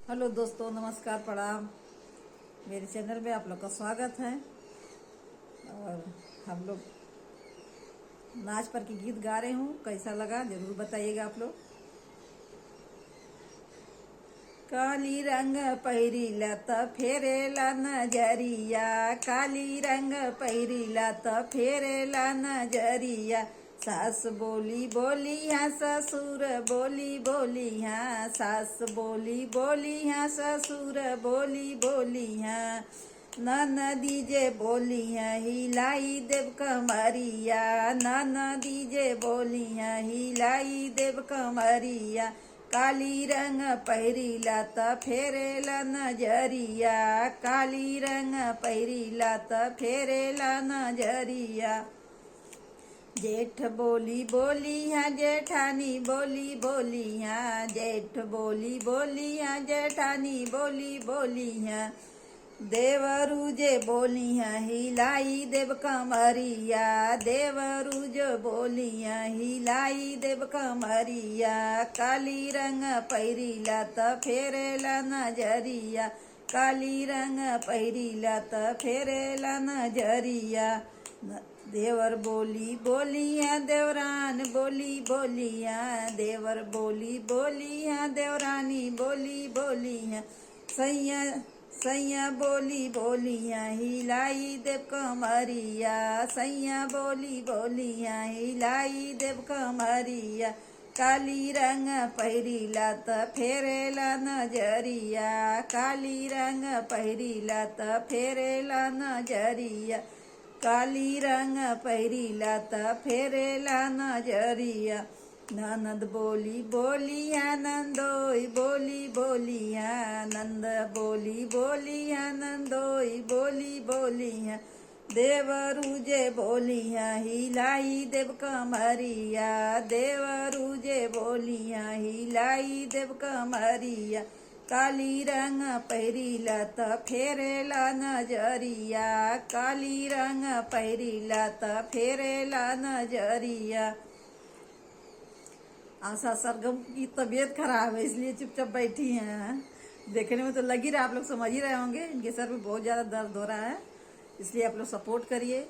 Hello दोस्तों, नमस्कार, प्रणाम। मेरे चैनल में आप लोग का स्वागत है। और हम लोग नाच पर के गीत गा रहे हूँ। कैसा लगा जरूर बताइएगा आप लोग। काली रंग पहिरीला त फेरेला नजरिया, काली रंग पहिरीला त फेरेला नजरिया। सास बोली बोली हाँ, ससुर बोली बोली हाँ, सास बोली बोली हाँ, ससुर बोली बोली हाँ। ननदी जे बोली हाँ, हिलाई देव कमरिया, ननदी जे बोली हाँ, हिलाई देव कमरिया। काली रंग पहिरीला त फेरेला नजरिया, काली रंग पहिरीला त फेरेला नजरिया। जेठ बोली बोली हाँ, जेठानी बोली बोली हाँ, जेठ बोली बोली हाँ, जेठानी बोली बोली हाँ। देवरू जे बोली हाँ, हिलाई देव कमरिया, देवरू जो बोली हाँ, हिलाई देव कमरिया। काली रंग पहिरीला त फेरेला नजरिया, काली रंग पहिरीला त फेरेला नजरिया। देवर बोली बोली हाँ, देवरान बोली बोली हाँ, देवर बोली बोली हाँ, देवरानी बोली बोली हाँ। सैया सैया बोली बोली हाँ, हिलाई देव कमरिया, सैया बोली बोली हाँ, हिलाई देव कमरिया। काली रंग पहिरीला त फेरेला नजरिया, काली रंग पहिरीला त फेरेला नजरिया, काली रंग पहिरीला त फेरेला नजरिया। ननद बोली बोली हाँ, नंदोई बोली बोली हाँ, नंद बोली बोली हाँ, नंदोई बोली बोली हाँ। देवरू जे बोली हाँ, हिलाई देव कमरिया, देवरू जे बोली हाँ, हिलाई देव कमरिया। काली रंग पहिरीला त फेरेला नजरिया, काली रंग पहिरीला त फेरेला नजरिया। आशा सरगम की तबीयत खराब है, इसलिए चुपचाप बैठी हैं। देखने में तो लग ही रहा, आप लोग समझ ही रहे होंगे, इनके सर में बहुत ज़्यादा दर्द हो रहा है, इसलिए आप लोग सपोर्ट करिए।